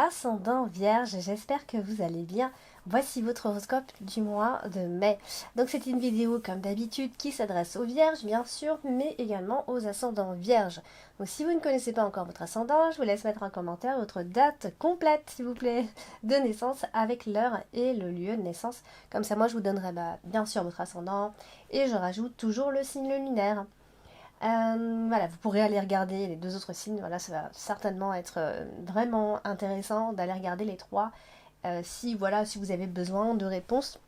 ascendant Vierge, j'espère que vous allez bien. Voici votre horoscope du mois de mai. Donc c'est une vidéo comme d'habitude qui s'adresse aux Vierges bien sûr, mais également aux ascendants Vierges. Donc si vous ne connaissez pas encore votre ascendant, je vous laisse mettre en commentaire votre date complète s'il vous plaît de naissance avec l'heure et le lieu de naissance. Comme ça moi je vous donnerai bien sûr votre ascendant et je rajoute toujours le signe lunaire. Voilà, vous pourrez aller regarder les deux autres signes. Voilà, ça va certainement être vraiment intéressant d'aller regarder les trois si vous avez besoin de réponses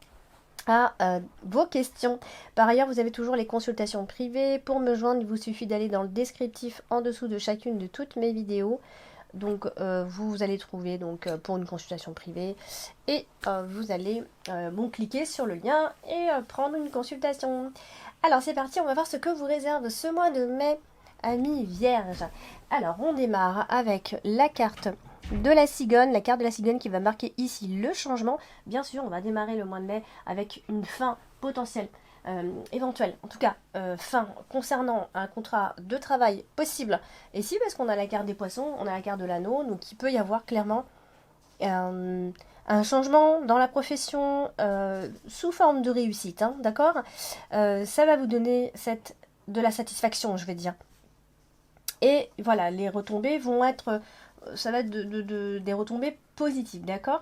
à vos questions. Par ailleurs, vous avez toujours les consultations privées. Pour me joindre, il vous suffit d'aller dans le descriptif en dessous de chacune de toutes mes vidéos. Donc vous allez trouver pour une consultation privée et vous allez cliquer sur le lien et prendre une consultation. Alors c'est parti, on va voir ce que vous réserve ce mois de mai, amis Vierge. Alors on démarre avec la carte de la cigogne, qui va marquer ici le changement. Bien sûr, on va démarrer le mois de mai avec une fin potentielle, éventuelle, en tout cas fin concernant un contrat de travail possible. Et si parce qu'on a la carte des poissons, on a la carte de l'anneau, donc il peut y avoir clairement un changement dans la profession sous forme de réussite, hein, d'accord. Ça va vous donner de la satisfaction, je vais dire. Et voilà, les retombées vont être, ça va être des retombées positives, d'accord.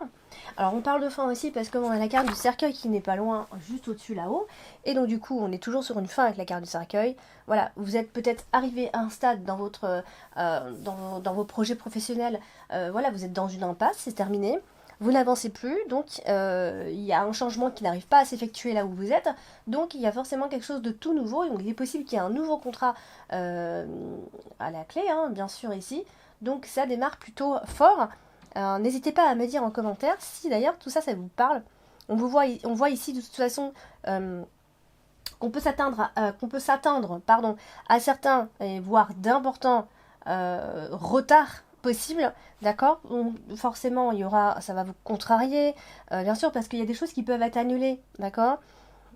Alors on parle de fin aussi parce qu'on a la carte du cercueil qui n'est pas loin, juste au-dessus là-haut. Et donc du coup, on est toujours sur une fin avec la carte du cercueil. Voilà, vous êtes peut-être arrivé à un stade dans dans vos projets professionnels. Voilà, vous êtes dans une impasse, c'est terminé. Vous n'avancez plus, donc il y a un changement qui n'arrive pas à s'effectuer là où vous êtes. Donc il y a forcément quelque chose de tout nouveau. Donc il est possible qu'il y ait un nouveau contrat à la clé, hein, bien sûr ici. Donc ça démarre plutôt fort. N'hésitez pas à me dire en commentaire si d'ailleurs tout ça, ça vous parle. On voit ici de toute façon qu'on peut s'attendre à certains, voire d'importants retards possibles, d'accord. Forcément, ça va vous contrarier, bien sûr, parce qu'il y a des choses qui peuvent être annulées, d'accord.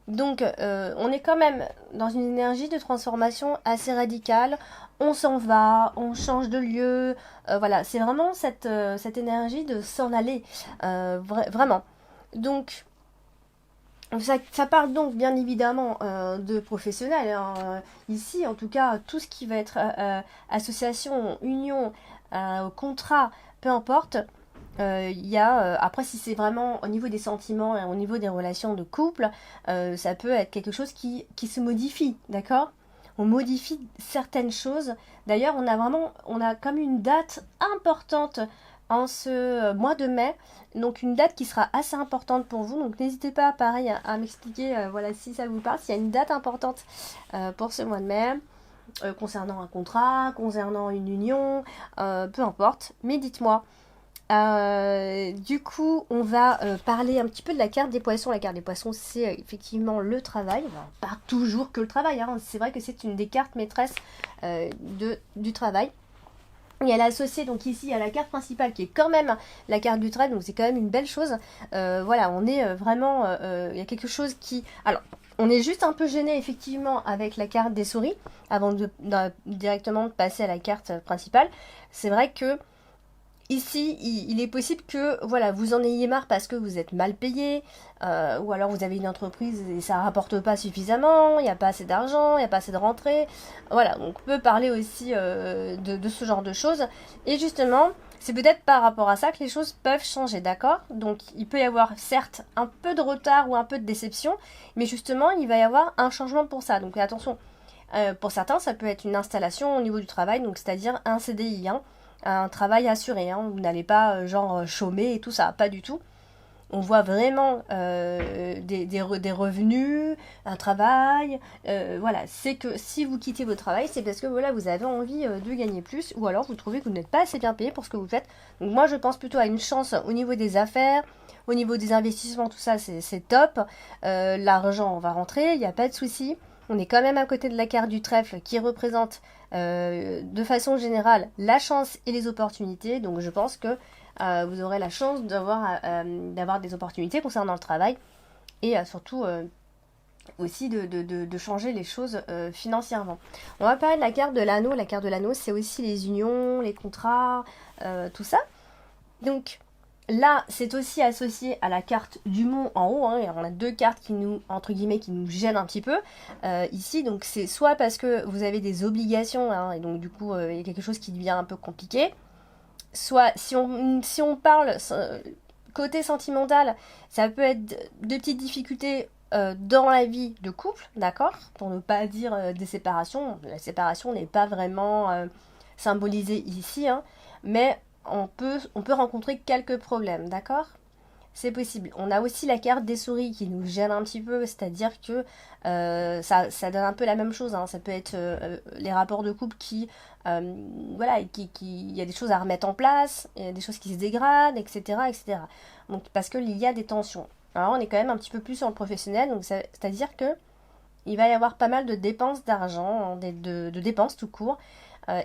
Donc, on est quand même dans une énergie de transformation assez radicale. On s'en va, on change de lieu. Voilà, c'est vraiment cette énergie de s'en aller. Vraiment. Donc, ça parle donc bien évidemment de professionnels. Hein. Ici, en tout cas, tout ce qui va être association, union, contrat, peu importe. Après, si c'est vraiment au niveau des sentiments et au niveau des relations de couple, ça peut être quelque chose qui se modifie, d'accord. On modifie certaines choses. D'ailleurs, on a comme une date importante en ce mois de mai, donc une date qui sera assez importante pour vous. Donc n'hésitez pas, pareil, à m'expliquer, voilà, si ça vous parle, s'il y a une date importante pour ce mois de mai. Concernant un contrat, concernant une union, peu importe, mais dites-moi. Du coup, on va parler un petit peu de la carte des poissons. La carte des poissons, c'est effectivement le travail. Enfin, pas toujours que le travail, hein. C'est vrai que c'est une des cartes maîtresses du travail. Et elle est associée donc ici à la carte principale qui est quand même la carte du travail, donc c'est quand même une belle chose. Voilà, on est vraiment, il y a quelque chose qui... Alors, on est juste un peu gêné effectivement avec la carte des souris, avant directement de passer à la carte principale. C'est vrai que ici, il est possible que voilà, vous en ayez marre parce que vous êtes mal payé, ou alors vous avez une entreprise et ça rapporte pas suffisamment, il n'y a pas assez d'argent, il n'y a pas assez de rentrée. Voilà, donc on peut parler aussi de ce genre de choses. Et justement, c'est peut-être par rapport à ça que les choses peuvent changer, d'accord. Donc il peut y avoir certes un peu de retard ou un peu de déception, mais justement, il va y avoir un changement pour ça. Donc attention, pour certains, ça peut être une installation au niveau du travail, donc c'est-à-dire un CDI, hein. Un travail assuré, hein. Vous n'allez pas chômer et tout ça, pas du tout. On voit vraiment des revenus, un travail. Voilà, c'est que si vous quittez votre travail, c'est parce que voilà, vous avez envie de gagner plus, ou alors vous trouvez que vous n'êtes pas assez bien payé pour ce que vous faites. Donc moi, je pense plutôt à une chance au niveau des affaires, au niveau des investissements, tout ça, c'est top. L'argent va rentrer, il n'y a pas de souci. On est quand même à côté de la carte du trèfle qui représente de façon générale la chance et les opportunités. Donc je pense que vous aurez la chance d'avoir des opportunités concernant le travail et surtout aussi de changer les choses financièrement. On va parler de la carte de l'anneau. La carte de l'anneau, c'est aussi les unions, les contrats, tout ça. Donc là, c'est aussi associé à la carte du mont en haut, hein, et on a deux cartes qui nous, entre guillemets, qui nous gênent un petit peu ici. Donc c'est soit parce que vous avez des obligations, hein, et donc du coup il y a quelque chose qui devient un peu compliqué, soit si on parle côté sentimental, ça peut être de petites difficultés dans la vie de couple, d'accord? Pour ne pas dire des séparations. La séparation n'est pas vraiment symbolisée ici, hein, mais on peut rencontrer quelques problèmes, d'accord? C'est possible. On a aussi la carte des souris qui nous gêne un petit peu, c'est-à-dire que ça donne un peu la même chose, hein. Ça peut être les rapports de couple voilà, il y a des choses à remettre en place, il y a des choses qui se dégradent, etc., etc. Donc, parce qu'il y a des tensions. Alors, on est quand même un petit peu plus sur le professionnel, donc c'est-à-dire que il va y avoir pas mal de dépenses d'argent, hein, de dépenses tout court.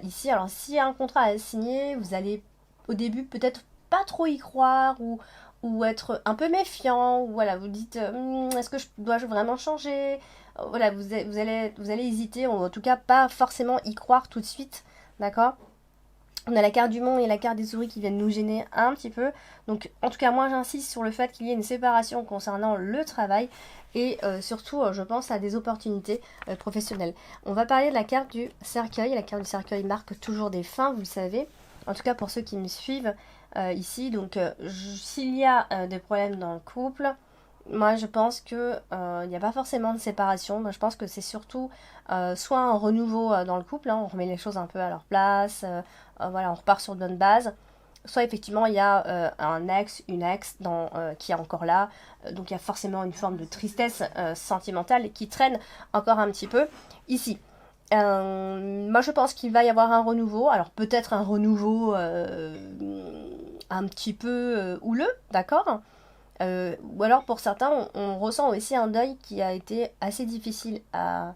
Ici, alors s'il y a un contrat à signer, vous allez au début peut-être pas trop y croire ou être un peu méfiant, ou voilà, vous dites est-ce que dois-je vraiment changer. Voilà, vous allez hésiter, ou en tout cas pas forcément y croire tout de suite, d'accord? On a la carte du monde et la carte des souris qui viennent nous gêner un petit peu. Donc en tout cas moi j'insiste sur le fait qu'il y ait une séparation concernant le travail et surtout je pense à des opportunités professionnelles. On va parler de la carte du cercueil. La carte du cercueil marque toujours des fins, vous le savez. En tout cas pour ceux qui me suivent ici. Donc s'il y a des problèmes dans le couple, moi je pense que il n'y a pas forcément de séparation. Moi je pense que c'est surtout soit un renouveau dans le couple, hein, on remet les choses un peu à leur place, voilà, on repart sur de bonnes bases. Soit effectivement il y a un ex, une ex qui est encore là, donc il y a forcément une forme de tristesse sentimentale qui traîne encore un petit peu ici. Moi je pense qu'il va y avoir un renouveau, alors peut-être un renouveau un petit peu houleux, d'accord, ou alors pour certains on ressent aussi un deuil qui a été assez difficile à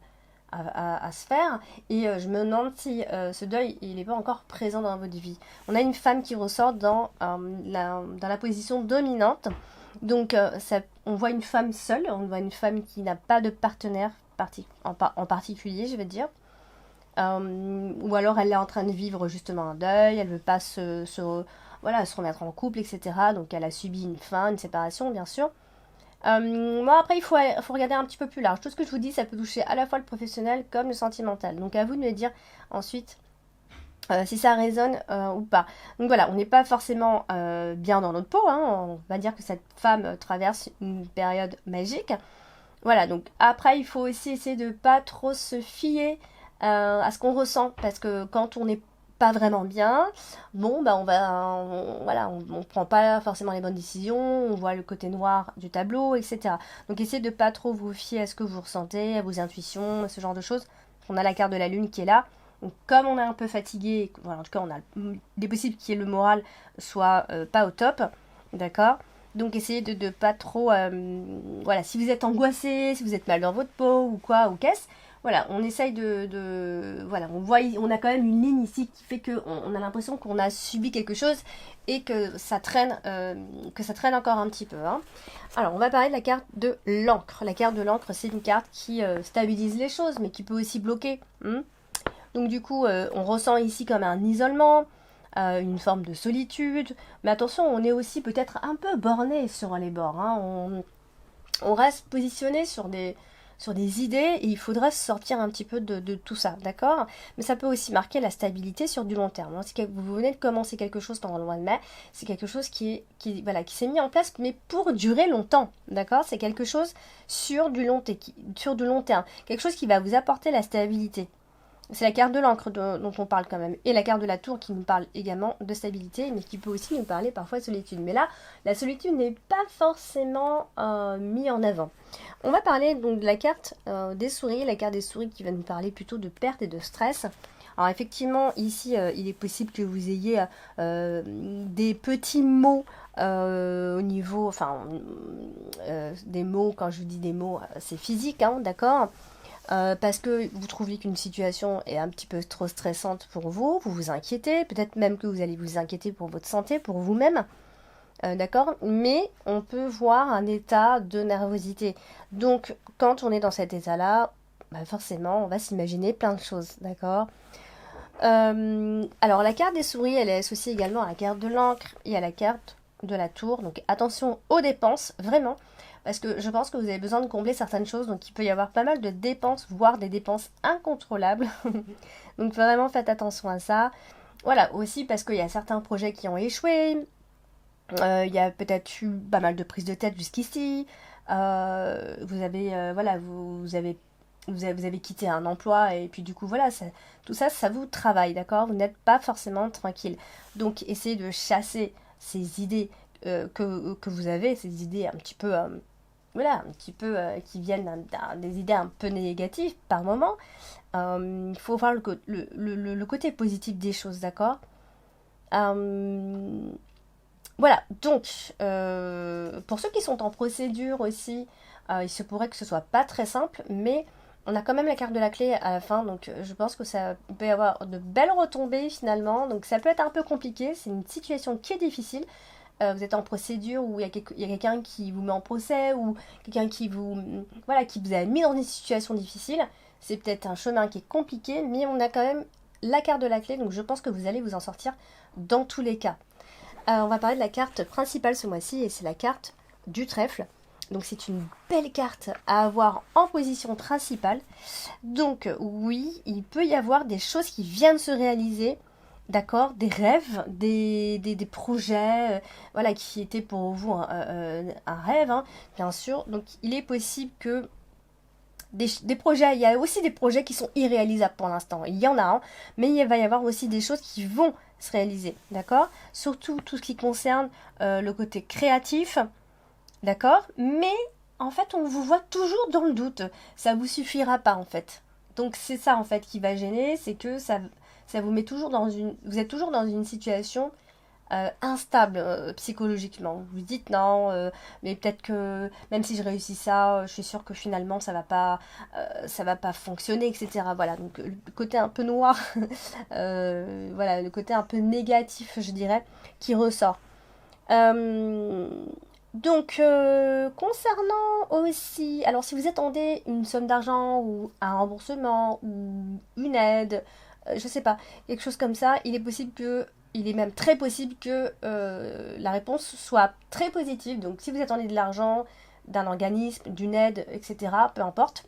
se faire. Et je me demande si ce deuil, il n'est pas encore présent dans votre vie. On a une femme qui ressort dans la position dominante. Donc on voit une femme seule, on voit une femme qui n'a pas de partenaire en particulier, je vais dire. Ou alors elle est en train de vivre justement un deuil, elle ne veut pas voilà, se remettre en couple, etc. Donc elle a subi une fin, une séparation, bien sûr. Bon, après, faut regarder un petit peu plus large. Tout ce que je vous dis, ça peut toucher à la fois le professionnel comme le sentimental. Donc, à vous de me dire ensuite si ça résonne ou pas. Donc voilà, on n'est pas forcément bien dans notre peau, hein. On va dire que cette femme traverse une période magique. Voilà, donc après, il faut aussi essayer de pas trop se fier à ce qu'on ressent. Parce que quand on n'est pas vraiment bien, bon, bah voilà, on prend pas forcément les bonnes décisions, on voit le côté noir du tableau, etc. Donc essayez de pas trop vous fier à ce que vous ressentez, à vos intuitions, ce genre de choses. On a la carte de la lune qui est là. Donc comme on est un peu fatigué, voilà, en tout cas il est possible qu'il y ait le moral soit pas au top, d'accord? Donc essayez de pas trop, voilà, si vous êtes angoissé, si vous êtes mal dans votre peau ou quoi, ou qu'est-ce, voilà, on essaye voilà, on a quand même une ligne ici qui fait on a l'impression qu'on a subi quelque chose et que ça traîne encore un petit peu, hein. Alors, on va parler de la carte de l'encre. La carte de l'encre, c'est une carte qui stabilise les choses, mais qui peut aussi bloquer, hein. Donc du coup, on ressent ici comme un isolement, une forme de solitude. Mais attention, on est aussi peut-être un peu borné sur les bords, hein. On reste positionné sur des idées et il faudra sortir un petit peu de tout ça, d'accord? Mais ça peut aussi marquer la stabilité sur du long terme, hein. Si vous venez de commencer quelque chose pendant le mois de mai, c'est quelque chose voilà, qui s'est mis en place, mais pour durer longtemps, d'accord? C'est quelque chose sur du long terme, quelque chose qui va vous apporter la stabilité. C'est la carte de l'encre dont on parle quand même. Et la carte de la tour qui nous parle également de stabilité, mais qui peut aussi nous parler parfois de solitude. Mais là, la solitude n'est pas forcément mise en avant. On va parler donc de la carte des souris. La carte des souris qui va nous parler plutôt de perte et de stress. Alors effectivement, ici, il est possible que vous ayez des petits mots au niveau... Enfin, des mots, quand je dis des mots, c'est physique, hein, d'accord ? Parce que vous trouvez qu'une situation est un petit peu trop stressante pour vous, vous vous inquiétez, peut-être même que vous allez vous inquiéter pour votre santé, pour vous-même, d'accord? Mais on peut voir un état de nervosité. Donc, quand on est dans cet état-là, bah forcément, on va s'imaginer plein de choses, d'accord? Alors la carte des souris, elle est associée également à la carte de l'encre et à la carte de la tour. Donc attention aux dépenses, vraiment. Parce que je pense que vous avez besoin de combler certaines choses. Donc il peut y avoir pas mal de dépenses, voire des dépenses incontrôlables. Donc vraiment faites attention à ça. Voilà, aussi parce qu'il y a certains projets qui ont échoué. Il y a peut-être eu pas mal de prises de tête jusqu'ici. Vous avez, voilà, vous avez quitté un emploi et puis du coup, voilà, tout ça, ça vous travaille, d'accord? Vous n'êtes pas forcément tranquille. Donc, essayez de chasser ces idées que vous avez, ces idées un petit peu, voilà, un petit peu qui viennent des idées un peu négatives par moment. Il faut voir le côté positif des choses, d'accord? Euh, voilà, donc, pour ceux qui sont en procédure aussi, il se pourrait que ce soit pas très simple, mais on a quand même la carte de la clé à la fin, donc je pense que ça peut y avoir de belles retombées finalement, donc ça peut être un peu compliqué, c'est une situation qui est difficile. Vous êtes en procédure où il y a quelqu'un qui vous met en procès ou quelqu'un qui vous, voilà, qui vous a mis dans une situation difficile. C'est peut-être un chemin qui est compliqué, mais on a quand même la carte de la clé, donc je pense que vous allez vous en sortir dans tous les cas. On va parler de la carte principale ce mois-ci et c'est la carte du trèfle. Donc c'est une belle carte à avoir en position principale. Donc oui, il peut y avoir des choses qui viennent se réaliser, d'accord, des rêves, des projets, voilà, qui étaient pour vous un rêve, hein, bien sûr. Donc il est possible que des projets, il y a aussi des projets qui sont irréalisables pour l'instant. Il y en a un, mais il va y avoir aussi des choses qui vont se réaliser, d'accord? Surtout tout ce qui concerne le côté créatif, d'accord? Mais en fait, on vous voit toujours dans le doute. Ça vous suffira pas en fait. Donc c'est ça en fait qui va gêner, c'est que ça vous met toujours dans une, vous êtes toujours dans une situation instable psychologiquement. Vous dites non, mais peut-être que même si je réussis ça, je suis sûre que finalement ça va pas fonctionner, etc. Voilà, donc le côté un peu noir, voilà, le côté un peu négatif, je dirais, qui ressort. Euh, concernant aussi, alors si vous attendez une somme d'argent ou un remboursement ou une aide, je sais pas, quelque chose comme ça, il est même très possible que la réponse soit très positive. Donc si vous attendez de l'argent, d'un organisme, d'une aide, etc., peu importe,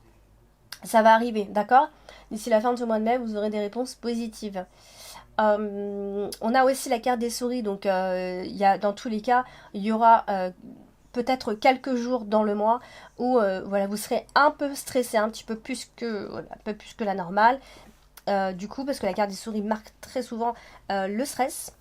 ça va arriver, d'accord? D'ici la fin de ce mois de mai, vous aurez des réponses positives. On a aussi la carte des souris, donc dans tous les cas, il y aura peut-être quelques jours dans le mois où voilà, vous serez un peu stressé, un petit peu plus que, voilà, un peu plus que la normale. Du coup, parce que la carte des souris marque très souvent le stress,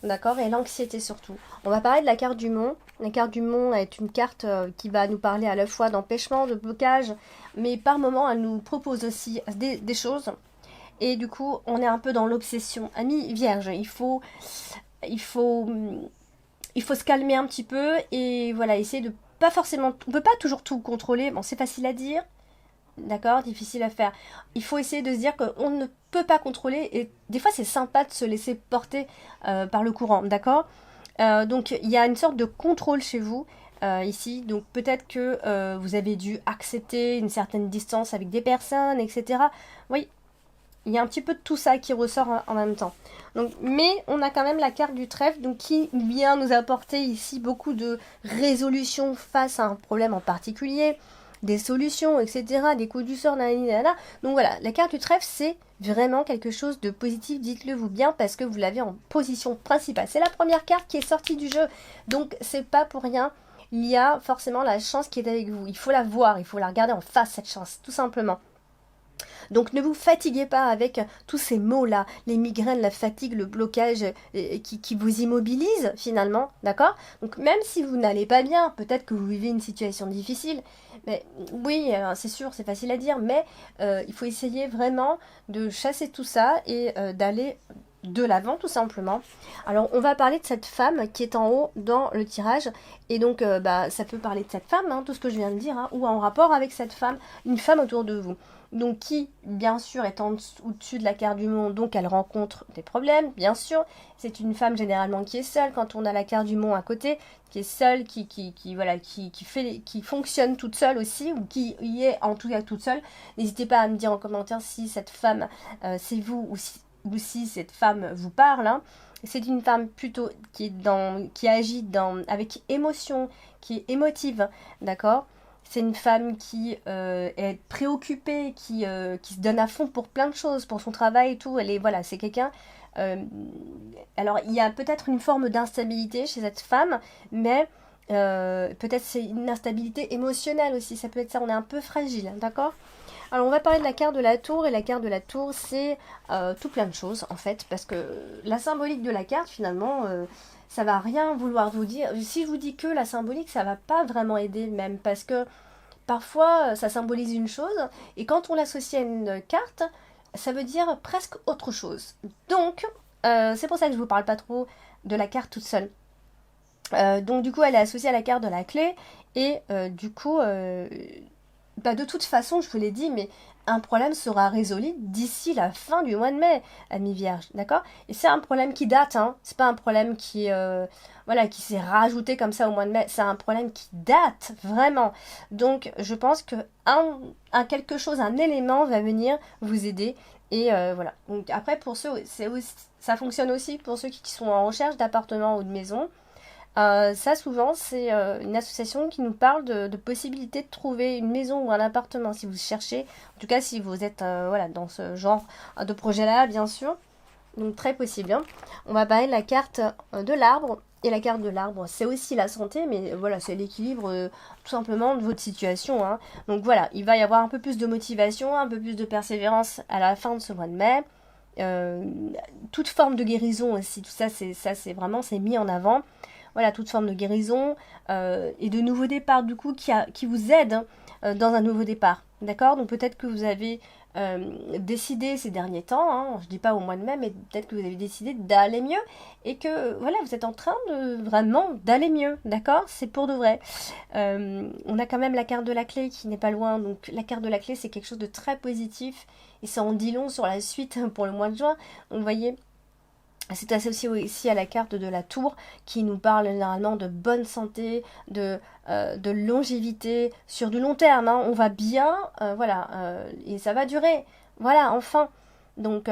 d'accord, et l'anxiété surtout. On va parler de la carte du mont. La carte du mont est une carte qui va nous parler à la fois d'empêchement, de blocage, mais par moment, elle nous propose aussi des choses. Et du coup, on est un peu dans l'obsession. Ami vierge, il faut, il faut se calmer un petit peu et voilà, essayer de pas forcément, on peut pas toujours tout contrôler. Bon, c'est facile à dire, d'accord, difficile à faire. Il faut essayer de se dire qu'on ne peut pas contrôler et des fois c'est sympa de se laisser porter par le courant, d'accord. Donc il y a une sorte de contrôle chez vous ici, donc peut-être que vous avez dû accepter une certaine distance avec des personnes, etc. Oui, il y a un petit peu de tout ça qui ressort en même temps. Donc, mais on a quand même la carte du trèfle donc, qui vient nous apporter ici beaucoup de résolutions face à un problème en particulier, des solutions, etc., des coups du sort, nanana. Donc voilà, la carte du trèfle, c'est vraiment quelque chose de positif, dites-le vous bien, parce que vous l'avez en position principale. C'est la première carte qui est sortie du jeu, donc c'est pas pour rien. Il y a forcément la chance qui est avec vous. Il faut la voir, il faut la regarder en face, cette chance, tout simplement. Donc ne vous fatiguez pas avec tous ces mots-là, les migraines, la fatigue, le blocage qui vous immobilise finalement, d'accord? Donc même si vous n'allez pas bien, peut-être que vous vivez une situation difficile, mais oui, c'est sûr, c'est facile à dire, mais il faut essayer vraiment de chasser tout ça et d'aller de l'avant tout simplement. Alors on va parler de cette femme qui est en haut dans le tirage et donc bah, ça peut parler de cette femme, hein, tout ce que je viens de dire, hein, ou en rapport avec cette femme, une femme autour de vous. Donc qui, bien sûr, est au-dessus de la carte du monde, donc elle rencontre des problèmes, bien sûr. C'est une femme généralement qui est seule quand on a la carte du monde à côté, qui est seule, voilà, qui fonctionne toute seule aussi, ou qui y est en tout cas toute seule. N'hésitez pas à me dire en commentaire si cette femme, c'est vous, ou si ou si cette femme vous parle, hein, c'est une femme plutôt qui agit avec émotion, qui est émotive, d'accord? C'est une femme qui est préoccupée, qui se donne à fond pour plein de choses, pour son travail et tout. Voilà, c'est quelqu'un. Alors, il y a peut-être une forme d'instabilité chez cette femme, mais peut-être c'est une instabilité émotionnelle aussi. Ça peut être ça. On est un peu fragile, d'accord? Alors, on va parler de la carte de la tour, et la carte de la tour, c'est tout plein de choses, en fait, parce que la symbolique de la carte, finalement, ça va rien vouloir vous dire. Si je vous dis que la symbolique, ça va pas vraiment aider, même, parce que parfois, ça symbolise une chose, et quand on l'associe à une carte, ça veut dire presque autre chose. Donc, c'est pour ça que je vous parle pas trop de la carte toute seule. Donc, du coup, elle est associée à la carte de la clé, et du coup... Bah de toute façon, je vous l'ai dit, mais un problème sera résolu d'ici la fin du mois de mai, amis vierges, d'accord? Et c'est un problème qui date, hein. C'est pas un problème voilà, qui s'est rajouté comme ça au mois de mai. C'est un problème qui date, vraiment. Donc, je pense que quelque chose, un élément va venir vous aider. Et voilà. Donc, après, pour ceux, ça fonctionne aussi pour ceux qui sont en recherche d'appartement ou de maison. Ça, souvent, c'est une association qui nous parle de possibilités de trouver une maison ou un appartement si vous cherchez. En tout cas, si vous êtes voilà, dans ce genre de projet-là, bien sûr. Donc, très possible, hein. On va parler de la carte de l'arbre. Et la carte de l'arbre, c'est aussi la santé, mais voilà, c'est l'équilibre tout simplement de votre situation, hein. Donc voilà, il va y avoir un peu plus de motivation, un peu plus de persévérance à la fin de ce mois de mai. Toute forme de guérison aussi, tout ça, c'est vraiment, c'est mis en avant. Voilà, toute forme de guérison et de nouveau départ, du coup, qui vous aide dans un nouveau départ. D'accord? Donc peut-être que vous avez décidé ces derniers temps, hein, je dis pas au mois de mai, mais peut-être que vous avez décidé d'aller mieux et que voilà, vous êtes en train de vraiment d'aller mieux. D'accord? C'est pour de vrai. On a quand même la carte de la clé qui n'est pas loin. Donc la carte de la clé, c'est quelque chose de très positif et ça en dit long sur la suite pour le mois de juin. Donc vous voyez. C'est associé aussi à la carte de la tour qui nous parle généralement de bonne santé, de longévité sur du long terme, hein. On va bien, voilà, et ça va durer. Voilà, enfin. Donc,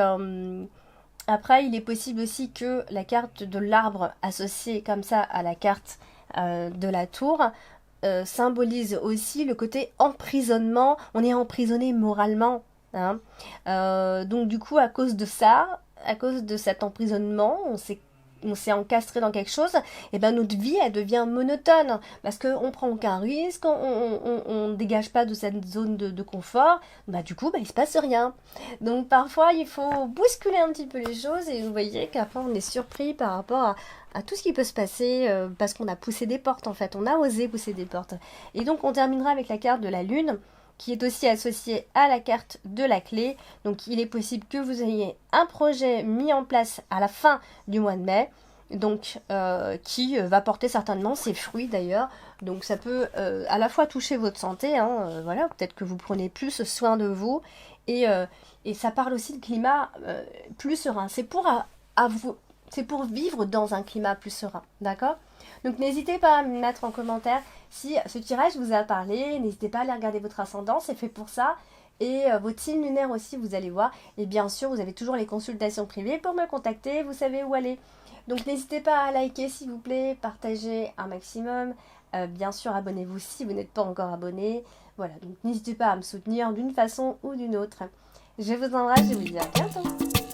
après, il est possible aussi que la carte de l'arbre associée comme ça à la carte de la tour symbolise aussi le côté emprisonnement. On est emprisonné moralement, hein. Donc, du coup, à cause de ça, à cause de cet emprisonnement, on s'est encastré dans quelque chose, et ben notre vie elle devient monotone parce qu'on prend aucun risque, on dégage pas de cette zone de confort, bah du coup bah, il se passe rien. Donc parfois il faut bousculer un petit peu les choses et vous voyez qu'après on est surpris par rapport à tout ce qui peut se passer parce qu'on a poussé des portes en fait, on a osé pousser des portes. Et donc on terminera avec la carte de la lune qui est aussi associé à la carte de la clé. Donc il est possible que vous ayez un projet mis en place à la fin du mois de mai, donc qui va porter certainement ses fruits d'ailleurs. Donc ça peut à la fois toucher votre santé, hein, voilà, peut-être que vous prenez plus soin de vous, et ça parle aussi de climat plus serein. C'est pour vivre dans un climat plus serein, d'accord? Donc n'hésitez pas à me mettre en commentaire si ce tirage vous a parlé, n'hésitez pas à aller regarder votre ascendant, c'est fait pour ça. Et votre signe lunaire aussi, vous allez voir. Et bien sûr, vous avez toujours les consultations privées pour me contacter, vous savez où aller. Donc n'hésitez pas à liker s'il vous plaît, partagez un maximum. Bien sûr, abonnez-vous si vous n'êtes pas encore abonné. Voilà, donc n'hésitez pas à me soutenir d'une façon ou d'une autre. Je vous embrasse, je vous dis à bientôt.